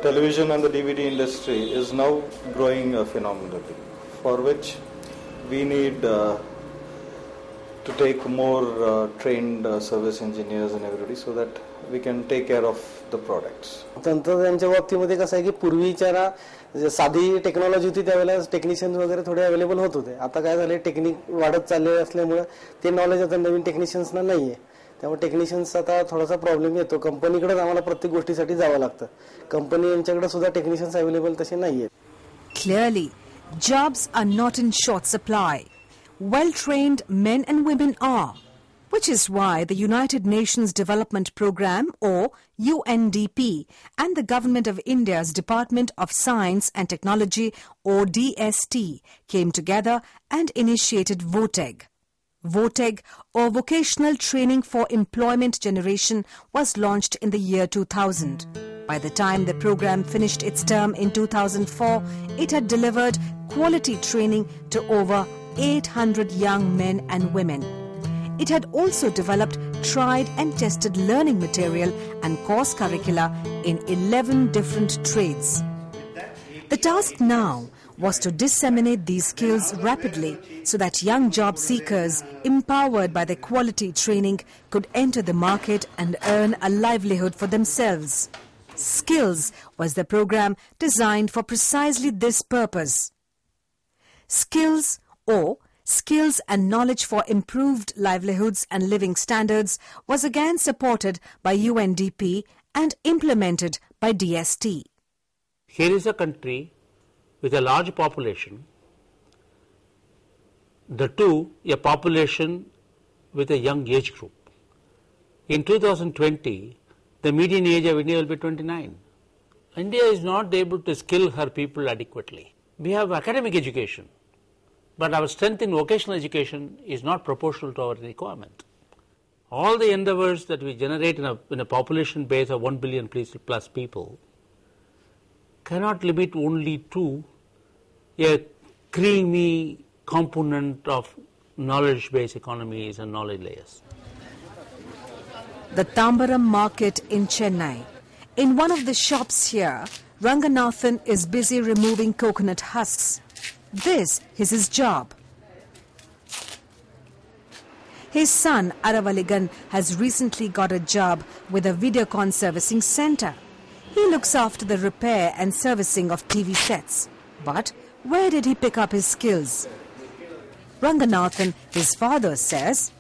television and the DVD industry is now growing phenomenally, for which we need to take more trained service engineers and everybody so that we can take care of the products. तंत्रज्ञानाच्या बाबतीमध्ये कसं आहे की पूर्वीच्या साधी technology होती त्यावेळेला technicians वगैरे थोडे अवेलेबल होत होते. आता काय झाले टेक्निक वाढत चालले असल्यामुळे ते नॉलेज आता नवीन टेक्निशियन्सना नाहीये. त्यामुळे टेक्निशियन्स आता थोडासा प्रॉब्लेम येतो. कंपनीकडेच आम्हाला प्रत्येक गोष्टीसाठी जावं लागतं. कंपनी यांच्याकडे सुद्धा टेक्निशियन्स अवेलेबल तसे नाहीये. Clearly, jobs are not in short supply. Well-trained men and women are, which is why the United Nations Development Programme, or UNDP, and the Government of India's Department of Science and Technology, or DST, came together and initiated VOTEG. VOTEG, or Vocational Training for Employment Generation, was launched in the year 2000. By the time the program finished its term in 2004, it had delivered quality training to over 800 young men and women. It had also developed tried and tested learning material and course curricula in 11 different trades. The task now was to disseminate these skills rapidly so that young job seekers, empowered by the quality training, could enter the market and earn a livelihood for themselves. Skills was the program designed for precisely this purpose. Skills, or Skills and Knowledge for Improved Livelihoods and Living Standards, was again supported by UNDP and implemented by DST. Here is a country with a large population, a population with a young age group. In 2020, the median age of India will be 29. India is not able to skill her people adequately. We have academic education, but our strength in vocational education is not proportional to our requirement. All the endeavors that we generate in a population base of 1 billion plus people cannot limit only to a creamy component of knowledge-based economies and knowledge layers. The Tambaram market in Chennai. In one of the shops here, Ranganathan is busy removing coconut husks. This is his job. His son Aravaligan has recently got a job with a Videocon servicing center. He looks after the repair and servicing of TV sets. But where did he pick up his skills? Ranganathan, his father, says,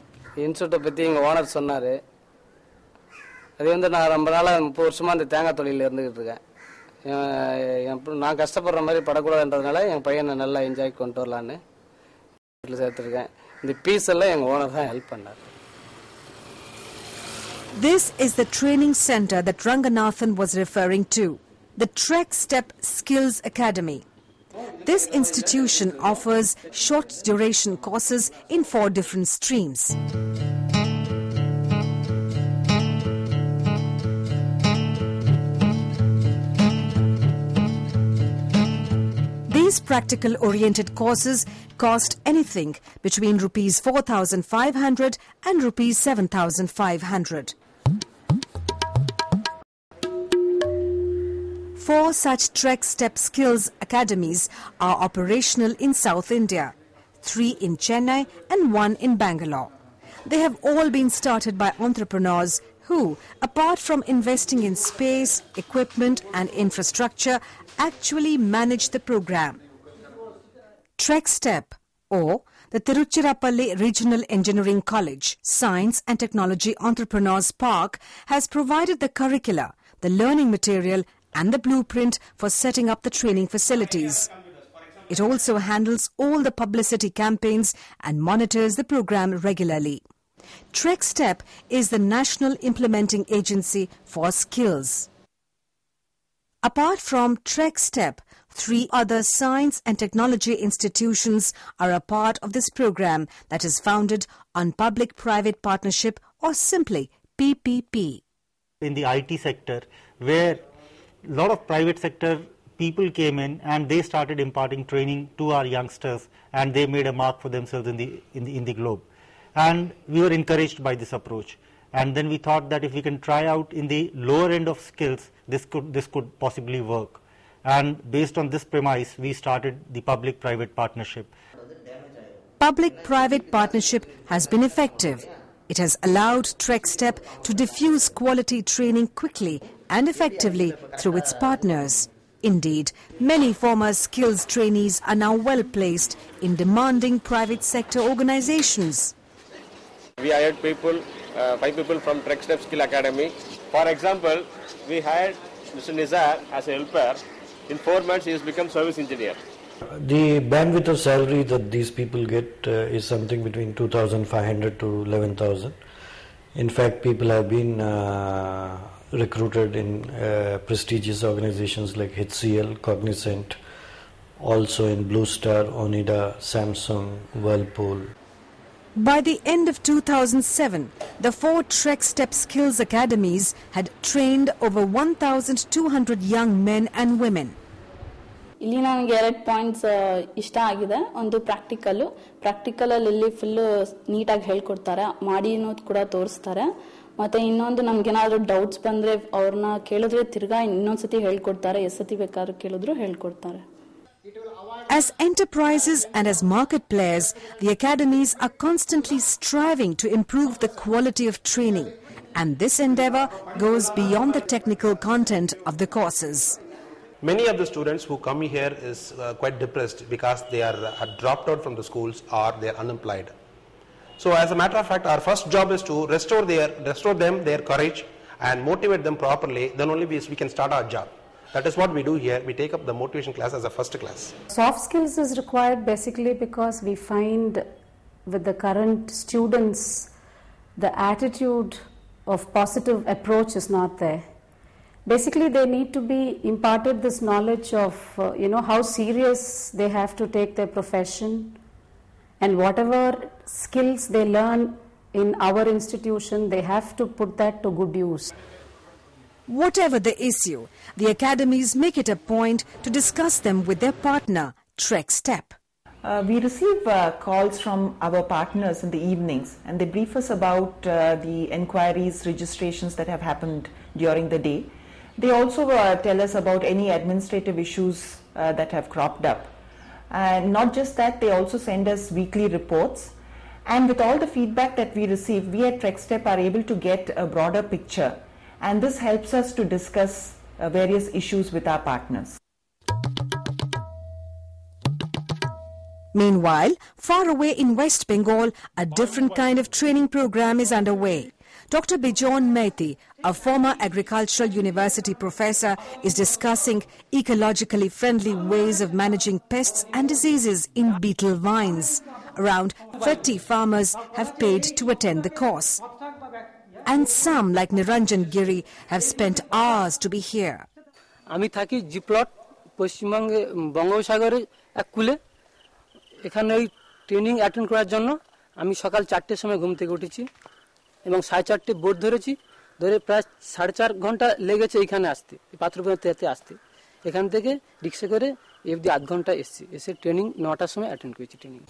அது வந்து நான் ரொம்ப நாளா 30 வருஷமா அந்த தேங்காய் தொழில இருந்துகிட்டு இருக்கேன். நான் கஷ்டப்படுற மாதிரி படக்கூடாதுன்றதனால என் பையனை நல்லா என்ஜாய் கொண்டு வரலாம்னு வீட்ல சேர்த்திருக்கேன். இந்த பீஸ் எல்லாம் எங்க ஓனர் தான் ஹெல்ப் பண்ணாரு. This is the training center that Ranganathan was referring to, the Trek Step Skills Academy. This institution offers short duration courses in 4 different streams. These practical-oriented courses cost anything between rupees 4,500 and rupees 7,500. 4 such Trek Step Skills Academies are operational in South India, 3 in Chennai and 1 in Bangalore. They have all been started by entrepreneurs who, apart from investing in space, equipment and infrastructure, actually manage the program. Trek Step, or the Tiruchirappalli Regional Engineering College Science and Technology Entrepreneurs Park, has provided the curricula, the learning material and the blueprint for setting up the training facilities. It also handles all the publicity campaigns and monitors the program regularly. Trek Step is the national implementing agency for skills. Apart from Trek Step, 3 other science and technology institutions are a part of this program that is founded on public-private partnership, or simply PPP. In the IT sector, where a lot of private sector people came in and they started imparting training to our youngsters, and they made a mark for themselves in the globe. And we were encouraged by this approach. And then we thought that if we can try out in the lower end of skills, this could possibly work. And based on this premise, we started the public-private partnership. Public-private partnership has been effective. It has allowed TrekStep to diffuse quality training quickly and effectively through its partners. Indeed, many former skills trainees are now well placed in demanding private sector organizations. We hired people, 5 people from TrekStep Skill Academy. For example, we hired Mr. Nizar as a helper. In 4 months, he has become service engineer. The bandwidth of salary that these people get is something between 2,500 to 11,000. In fact, people have been recruited in prestigious organizations like HCL, Cognizant, also in Blue Star, Onida, Samsung, Whirlpool. By the end of 2007, the 4 TrekStep Skills Academies had trained over 1,200 young men and women. ಇಲ್ಲಿ ನನಗೆ 2 points ಇಷ್ಟ ಆಗಿದೆ. ಒಂದು practical ಅಲ್ಲಿ full ನೀಟಾಗಿ ಹೇಳ್ಕೊಡ್ತಾರೆ, ಮಾಡಿನೂ ಕೂಡ ತೋರಿಸ್ತಾರೆ. ಮತ್ತೆ ಇನ್ನೊಂದು ನಮಗೇನಾದರೂ ಡೌಟ್ಸ್ ಬಂದ್ರೆ ಅವ್ರನ್ನ ಕೇಳಿದ್ರೆ ತಿರ್ಗಾ ಇನ್ನೊಂದ್ಸತಿ ಹೇಳ್ಕೊಡ್ತಾರೆ, ಎಷ್ಟೊತ್ತಿ ಬೇಕಾದ್ರೂ ಕೇಳಿದ್ರು ಹೇಳ್ಕೊಡ್ತಾರೆ. As enterprises and as market players, the academies are constantly striving to improve the quality of training, and this endeavor goes beyond the technical content of the courses. Many of the students who come here is quite depressed because they are dropped out from the schools or they are unemployed. So as a matter of fact, our first job is to restore them their courage and motivate them properly. Then only we can start our job. That is what we do here. We take up the motivation class as a first class. Soft skills is required basically because we find with the current students the attitude of positive approach is not there. Basically, they need to be imparted this knowledge of how serious they have to take their profession, and whatever skills they learn in our institution, they have to put that to good use. Whatever the issue, the academies make it a point to discuss them with their partner, TrekStep. We receive calls from our partners in the evenings, and they brief us about the enquiries, registrations that have happened during the day. They also tell us about any administrative issues that have cropped up. And not just that, they also send us weekly reports. And with all the feedback that we receive, we at TrekStep are able to get a broader picture. And this helps us to discuss various issues with our partners. Meanwhile, far away in West Bengal, a different kind of training program is underway. Dr. Bijon Maiti, a former agricultural university professor, is discussing ecologically friendly ways of managing pests and diseases in beetle vines. Around 30 farmers have paid to attend the course. And some, like Niranjan Giri, have spent hours to be here. আমি থাকি জিপ্লট পশ্চিমবঙ্গে বঙ্গোপসাগরের এক কূলে। এখানে ওই training attend করার জন্য আমি সকাল 4টের সময় ঘুম থেকে উঠেছি এবং 4:30 বোট ধরেছি, ধরে প্রায় 4.5 ঘন্টা লেগেছে এখানে আসতে, পাত্রপক্ষতে আসতে। এখান থেকে রিক্সা করে এফডি আধ ঘন্টা এসেছি, এসে ট্রেনিং 9টার সময় অ্যাটেন্ড করেছি training.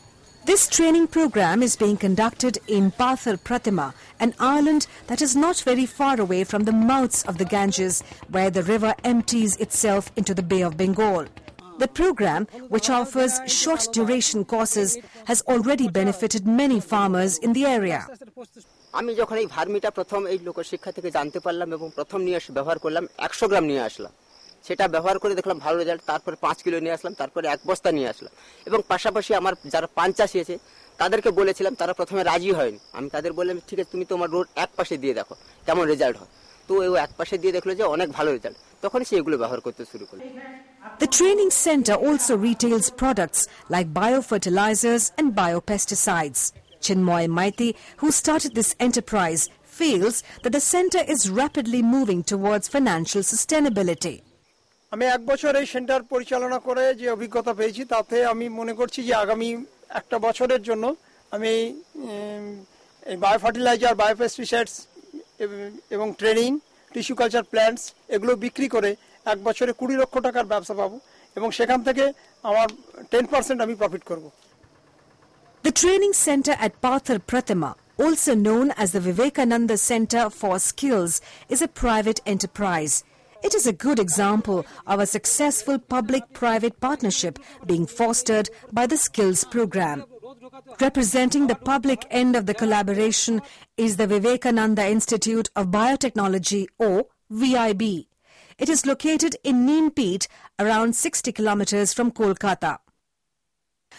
This training program is being conducted in Pathal Pratima, an island that is not very far away from the mouths of the Ganges, where the river empties itself into the Bay of Bengal. The program, which offers short duration courses, has already benefited many farmers in the area. আমি যখন এই ভার্মিটা প্রথম এই লোকশিক্ষা থেকে জানতে পারলাম এবং প্রথম নিয়ে এসে ব্যবহার করলাম, 100 গ্রাম নিয়ে আসলাম। সেটা ব্যবহার করে দেখলাম ভালো রেজাল্ট, তারপরে 5 কিলো নিয়ে আসলাম, তারপরে 1 বস্তা নিয়ে আসলাম। এবং পাশাপাশি আমার যারা পান চাষি আছে তাদেরকে বলেছিলাম, তারা প্রথমে রাজি হয়নি। আমি তাদের বললাম, ঠিক আছে তুমি তোমার রোড এক পাশে দিয়ে দেখো কেমন রেজাল্ট হয়। তো ও এক পাশে দিয়ে দেখলো যে অনেক ভালো রেজাল্ট, তখন সে এগুলো ব্যবহার করতে শুরু করলো। The training center also retails products like biofertilizers and biopesticides. Chinmoy Maiti, who started this enterprise, feels that the center is rapidly moving towards financial sustainability. আমি 1 বছর এই সেন্টার পরিচালনা করে যে অভিজ্ঞতা পেয়েছি, তাতে আমি মনে করছি যে আগামী 1 বছরের জন্য আমি এই বায়োফার্টিলাইজার, বায়োপেস্টিসাইডস এবং ট্রেনিং, টিস্যু কালচার প্ল্যান্টস এগুলো বিক্রি করে 1 বছরে 20 লক্ষ টাকার ব্যবসা পাবো এবং সেখান থেকে আমার 10% আমি প্রফিট করব। The training center at Pathal Pratima, also known as the Vivekananda Center for Skills, is a private enterprise. It is a good example of a successful public-private partnership being fostered by the Skills Program. Representing the public end of the collaboration is the Vivekananda Institute of Biotechnology, or VIB. It is located in Neempeet, around 60 kilometers from Kolkata.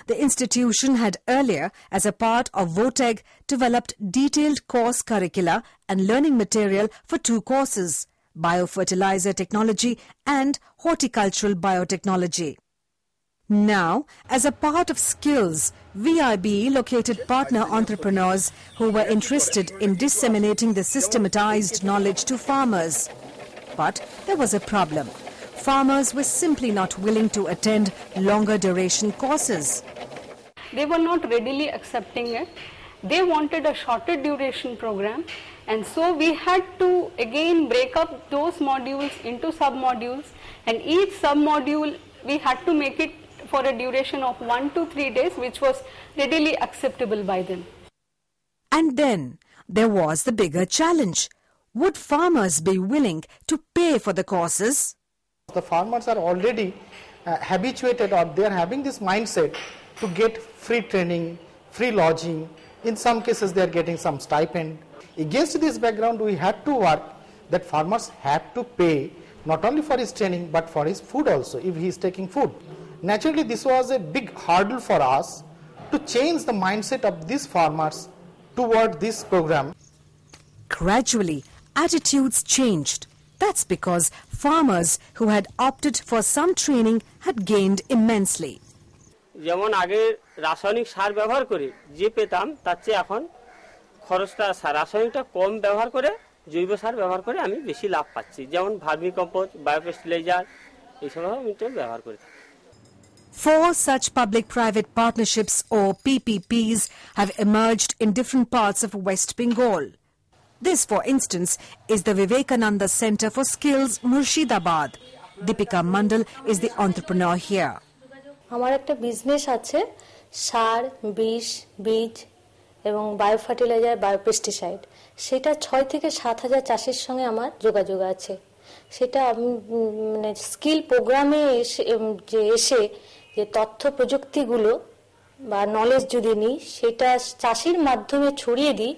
The institution had earlier, as a part of VOTEG, developed detailed course curricula and learning material for 2 courses, Biofertilizer Technology and Horticultural Biotechnology. Now, as a part of Skills, VIB located partner entrepreneurs who were interested in disseminating the systematized knowledge to farmers. But there was a problem. Farmers were simply not willing to attend longer duration courses. They were not readily accepting it. They wanted a shorter duration program, and so we had to again break up those modules into sub-modules, and each sub-module we had to make it for a duration of 1 to 3 days, which was readily acceptable by them. And then there was the bigger challenge. Would farmers be willing to pay for the courses? The farmers are already habituated, or they are having this mindset to get free training, free lodging. In some cases they are getting some stipend. Against this background, we had to work that farmers have to pay not only for his training but for his food also, if he is taking food. Naturally, this was a big hurdle for us to change the mindset of these farmers toward this program. Gradually, attitudes changed. That's because farmers who had opted for some training had gained immensely. যেমন আগে রাসায়নিক সার ব্যবহার করে যে পেতাম তার চেয়ে এখন খরচটা রাসায়নিকটা কম ব্যবহার করে জৈব সার ব্যবহার করে আমি বেশি লাভ পাচ্ছি, যেমন ভার্মি কম্পোস্ট, বায়োফের্টিলাইজার এইসব আমি ব্যবহার করি। 4 such public-private partnerships, or PPPs, have emerged in different parts of West Bengal. This, for instance, is the Vivekananda Center for Skills, Murshidabad. Deepika Mandal is the entrepreneur here. আমার একটা business আছে সার, বিষ, বীজ এবং বায়োফার্টিলাইজার, বায়োপেস্টিসাইড। সেটা 6 থেকে 7 হাজার চাষির সঙ্গে আমার যোগাযোগ আছে। সেটা আমি মানে স্কিল প্রোগ্রামে এসে যে তথ্য প্রযুক্তিগুলো বা নলেজ যদি নিই সেটা চাষির মাধ্যমে ছড়িয়ে দিই,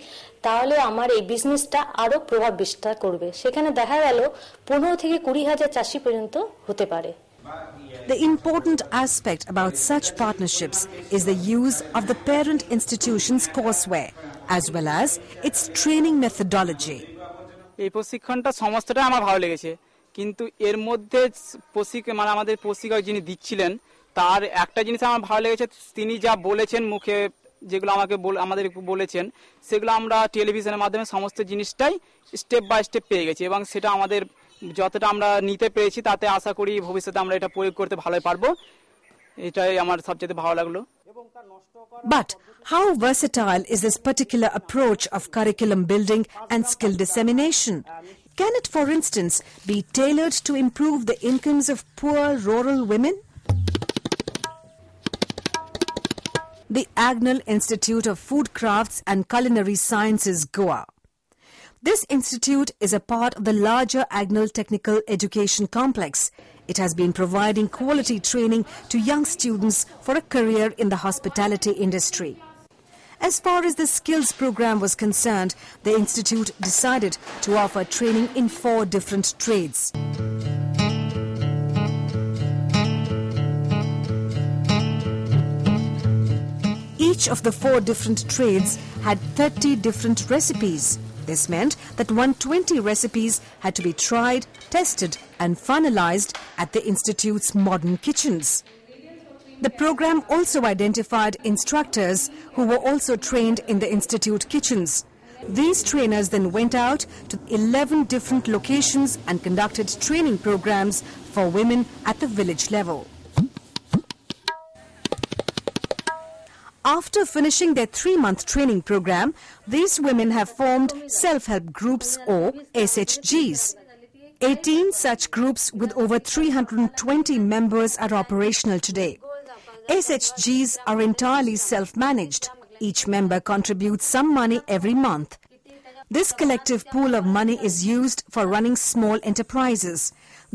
তাহলে আমার এই বিজনেসটা আরো প্রভাব বিস্তার করবে। সেখানে দেখা গেল 15 থেকে 20 হাজার চাষি পর্যন্ত হতে পারে। The important aspect about such partnerships is the use of the parent institution's courseware, as well as its training methodology. এই প্রশিক্ষণটা সমস্তটা আমার ভালো লেগেছে, কিন্তু এর মধ্যে মানে আমাদের প্রশিক্ষক যিনি দিচ্ছিলেন তার একটা জিনিস আমার ভালো লেগেছে, তিনি যা বলেছেন মুখে, যেগুলো আমাদের বলেছেন সেগুলো আমরা টেলিভিশনের মাধ্যমে সমস্ত জিনিসটাই স্টেপ বাই স্টেপ পেয়ে গেছি, এবং সেটা আমাদের যতটা আমরা নিতে পেরেছি তাতে আশা করি ভবিষ্যতে আমরা এটা প্রয়োগ করতে ভালোই পারবো। এটাই আমার সবচেয়ে ভালো লাগলো। But how versatile is this particular approach of curriculum building and skill dissemination? Can it, for instance, be tailored to improve the incomes of poor rural women? The Agnel Institute of Food Crafts and Culinary Sciences, Goa. This institute is a part of the larger Agnel Technical Education Complex. It has been providing quality training to young students for a career in the hospitality industry. As far as the skills program was concerned, the institute decided to offer training in 4 different trades. Each of the 4 different trades had 30 different recipes. This meant that 120 recipes had to be tried, tested and finalized at the institute's modern kitchens. The program also identified instructors who were also trained in the institute kitchens. These trainers then went out to 11 different locations and conducted training programs for women at the village level. After finishing their 3-month training program, these women have formed self-help groups, or SHGs. 18 such groups with over 320 members are operational today. SHGs are entirely self-managed. Each member contributes some money every month. This collective pool of money is used for running small enterprises.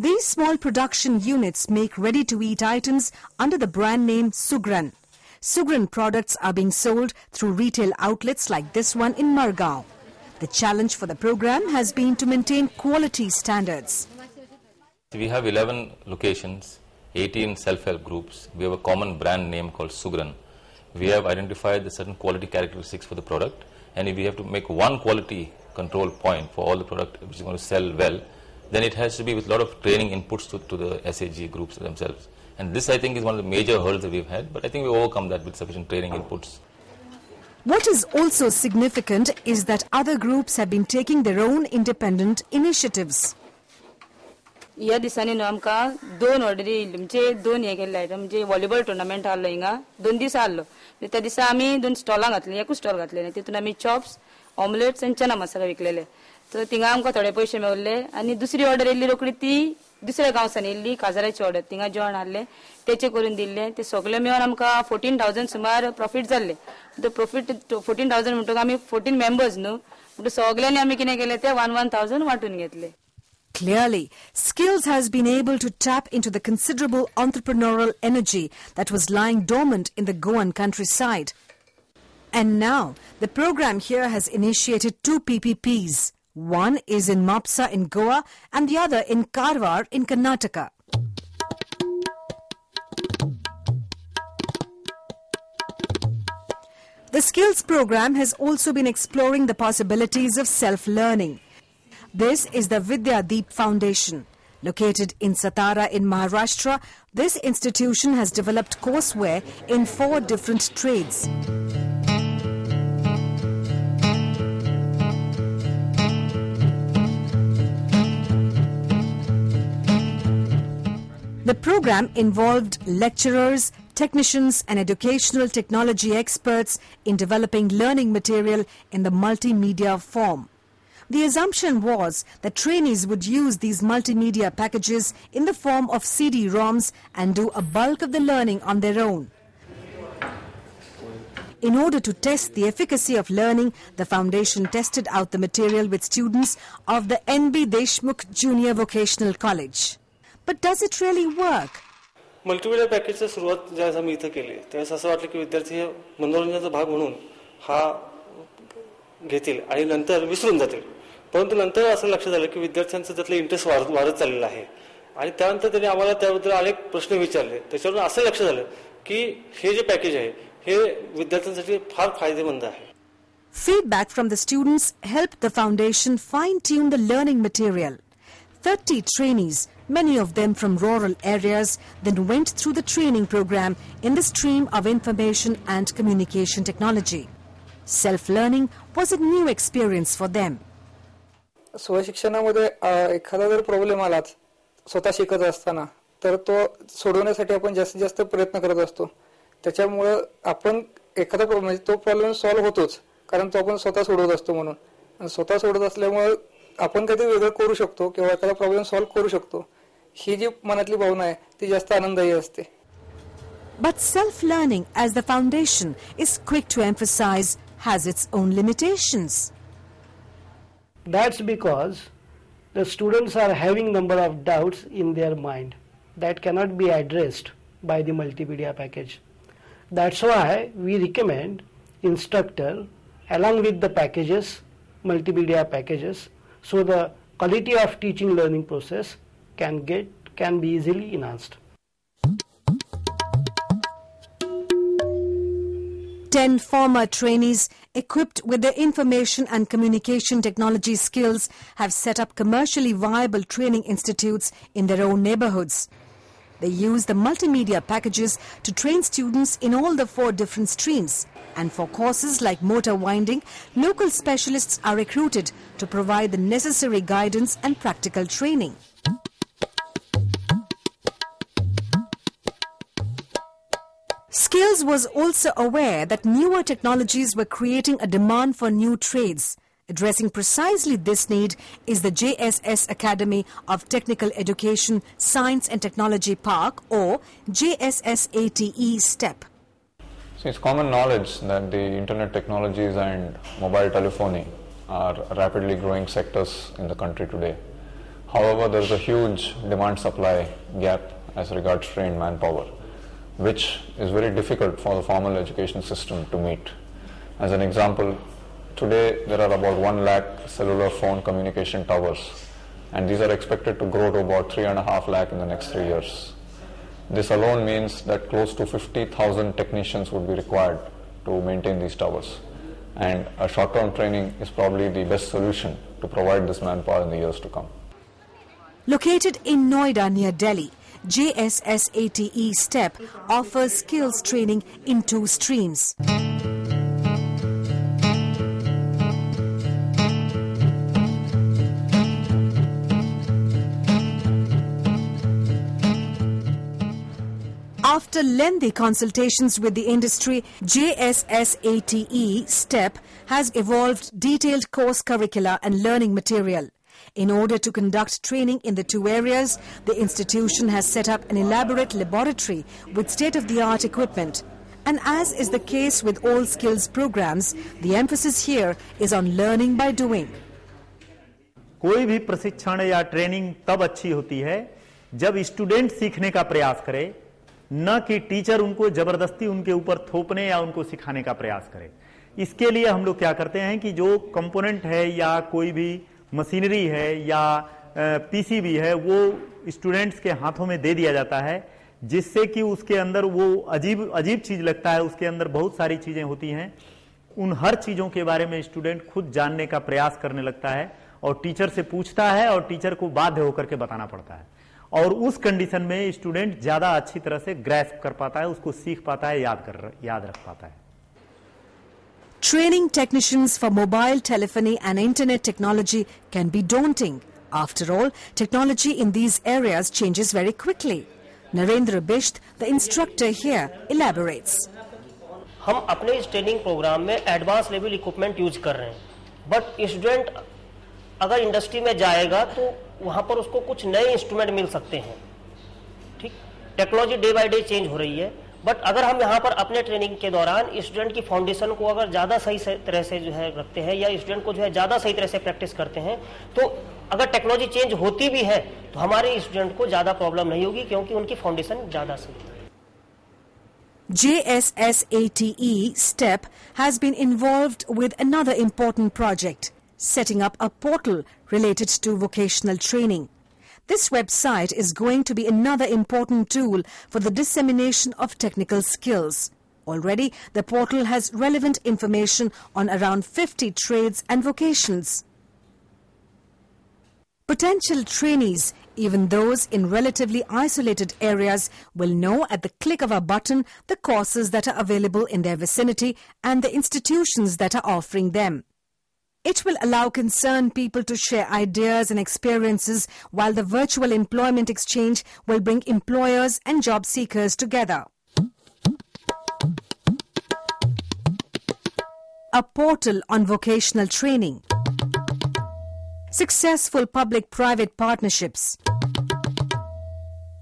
These small production units make ready-to-eat items under the brand name Sugran. Sugran products are being sold through retail outlets like this one in Margao. The challenge for the program has been to maintain quality standards. We have 11 locations, 18 self-help groups. We have a common brand name called Sugran. We have identified the certain quality characteristics for the product, and if we have to make one quality control point for all the product which is going to sell well, then it has to be with a lot of training inputs to the SAG groups themselves. And this, I think, is one of the major hurdles that we've had, but I think we overcome that with sufficient training inputs. What is also significant is that other groups have been taking their own independent initiatives. या दिसांनी न्हू आमकां 2 ऑर्डरी येयल्ल्यो म्हणजे 2 हे केल्ले item म्हणजे volleyball tournament आहलो हिंगा 2 दीस आहलो त्या दिसा आमी 2 स्टॉलां घातली एकूच स्टॉल घातलेले तितून आमी चॉप्स ऑमलेट्स आनी चना मसाला विकलेले तर थिंगा आमकां थोडे पयशे मेळ्ळे आनी दुसरी ऑर्डर येयल्ली रोखडी ती दुसऱ्या गांवसानी येयल्ली काजाराची ऑर्डर थिंगा जेवण आहले तेचे करून दिल्ले ते सगळे मेळून आमकां 14,000 सुमार प्रॉफिट जाल्ले तो प्रॉफिट 14,000 म्हणटकच आमी 14 मेंबर्स न्हू म्हणटकच सगळ्यांनी आमी कितें केलें ते 1,000 वांटून घेतले. Clearly, Skills has been able to tap into the considerable entrepreneurial energy that was lying dormant in the Goan countryside. And now, the program here has initiated 2 PPPs. One is in Mapsa in Goa and the other in Karwar in Karnataka. The Skills program has also been exploring the possibilities of self-learning. This is the Vidya Foundation. Located in Satara in Maharashtra, this institution has developed courseware in 4 different trades. The program involved lecturers, technicians and educational technology experts in developing learning material in the multimedia form. The assumption was that trainees would use these multimedia packages in the form of CD-ROMs and do a bulk of the learning on their own. In order to test the efficacy of learning, the foundation tested out the material with students of the NB Deshmukh Junior Vocational College. But does it really work? Multimedia पॅकेजची सुरुवात ज्यावेळेस आम्ही इथं केली त्यावेळेस असं वाटलं की विद्यार्थी हे मनोरंजनाचा भाग म्हणून हा घेतील आणि नंतर विसरून जातील. परंतु नंतर असं लक्षात आलं की विद्यार्थ्यांचं त्यातलं इंटरेस्ट वाढत चाललेलं आहे आणि त्यानंतर त्यांनी आम्हाला त्याबद्दल अनेक प्रश्न विचारले. त्याच्यावरून असं लक्षात आलं की हे जे पॅकेज आहे हे विद्यार्थ्यांसाठी फार फायदेमंद आहे. Feedback from the students helped the foundation fine-tune the learning material. 30 trainees, many of them from rural areas, then went through the training program in the stream of information and communication technology. Self-learning was a new experience for them. स्वशिक्षणामध्ये एखादा जर problem आला स्वतः शिकत असताना तर तो सोडवण्यासाठी आपण जास्तीत जास्त प्रयत्न करत असतो. त्याच्यामुळे आपण एखादा प्रॉब्लेम तो प्रॉब्लेम सॉल्व्ह होतोच कारण तो आपण स्वतः सोडवत असतो म्हणून. स्वतः सोडत असल्यामुळे आपण काहीतरी वेगळं करू शकतो किंवा एखादा प्रॉब्लेम सॉल्व्ह करू शकतो. ही जी मनातली भावना आहे ती जास्त आनंददायी असते. But self-learning, as the foundation is quick to emphasize, has its own limitations. That's because the students are having number of doubts in their mind that cannot be addressed by the multimedia package. That's why we recommend instructor along with the packages, multimedia packages, so the quality of teaching learning process can be easily enhanced. 10 former trainees equipped with their information and communication technology skills have set up commercially viable training institutes in their own neighborhoods. They use the multimedia packages to train students in all the 4 different streams. And for courses like motor winding, local specialists are recruited to provide the necessary guidance and practical training. Skills was also aware that newer technologies were creating a demand for new trades. Addressing precisely this need is the JSS Academy of Technical Education, Science and Technology Park, or JSSATE STEP. So it's common knowledge that the internet technologies and mobile telephony are rapidly growing sectors in the country today. However, there is a huge demand-supply gap as regards trained manpower, which is very difficult for the formal education system to meet. As an example, today there are about 1 lakh cellular phone communication towers, and these are expected to grow to about 3.5 lakh in the next 3 years. This alone means that close to 50,000 technicians would be required to maintain these towers, and a short-term training is probably the best solution to provide this manpower in the years to come. Located in Noida near Delhi, JSSATE STEP offers skills training in 2 streams. After lengthy consultations with the industry, JSSATE STEP has evolved detailed course curricula and learning material. In order to conduct training in the 2 areas, the institution has set up an elaborate laboratory with state-of-the-art equipment. And as is the case with all skills programs, the emphasis here is on learning by doing. कोई भी प्रशिक्षण या training तब अच्छी होती है जब student सीखने का प्रयास करे, न कि टीचर उनको जबरदस्ती उनके ऊपर थोपने या उनको सिखाने का प्रयास करे। इसके लिए हम लोग क्या करते हैं कि जो कंपोनेंट है या कोई भी मशीनरी है या पीसीबी है वो स्टूडेंट्स के हाथों में दे दिया जाता है, जिससे कि उसके अंदर वो अजीब चीज लगता है। उसके अंदर बहुत सारी चीजें होती हैं, उन हर चीजों के बारे में स्टूडेंट खुद जानने का प्रयास करने लगता है और टीचर से पूछता है और टीचर को बाध्य होकर के बताना पड़ता है, और उस कंडीशन में स्टूडेंट ज्यादा अच्छी तरह से ग्रैस्प कर पाता है, उसको सीख पाता है, याद रख पाता है। Training technicians for mobile telephony and internet technology can be daunting. After all, technology in these areas changes very quickly. Narendra Bisht, the instructor here, elaborates. हम अपने इस ट्रेनिंग प्रोग्राम में एडवांस लेवल इक्विपमेंट यूज कर रहे हैं, but student अगर industry में जाएगा तो वहां पर उसको कुछ नए इंस्ट्रूमेंट मिल सकते हैं। ठीक, technology day by day change हो रही है, बट अगर हम यहाँ पर अपने ट्रेनिंग के दौरान स्टूडेंट की फाउंडेशन को अगर ज्यादा सही तरह से जो है रखते हैं या स्टूडेंट को जो है ज्यादा सही तरह से प्रैक्टिस करते हैं, तो अगर टेक्नोलॉजी चेंज होती भी है तो हमारे स्टूडेंट को ज्यादा प्रॉब्लम नहीं होगी, क्योंकि उनकी फाउंडेशन ज्यादा सही है। JSSATE STEP has been involved with another important project, setting up a portal related to vocational training. This website is going to be another important tool for the dissemination of technical skills. Already, the portal has relevant information on around 50 trades and vocations. Potential trainees, even those in relatively isolated areas, will know at the click of a button the courses that are available in their vicinity and the institutions that are offering them. It will allow concerned people to share ideas and experiences, while the virtual employment exchange will bring employers and job seekers together. A portal on vocational training. Successful public-private partnerships.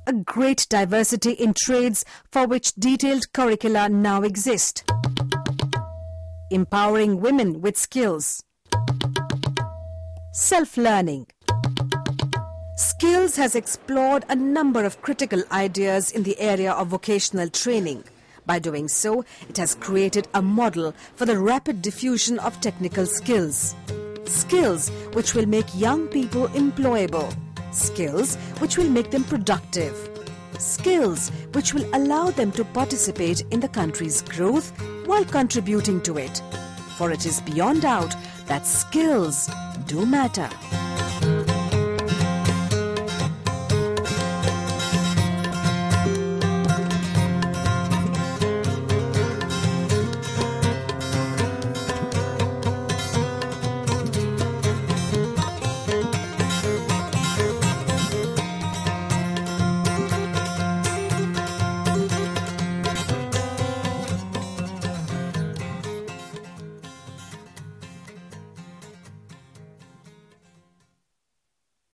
A great diversity in trades for which detailed curricula now exist. Empowering women with skills. Self-learning. Skills has explored a number of critical ideas in the area of vocational training. By doing so, it has created a model for the rapid diffusion of technical skills. Skills which will make young people employable. Skills which will make them productive. Skills which will allow them to participate in the country's growth while contributing to it. For it is beyond doubt that skills do matter.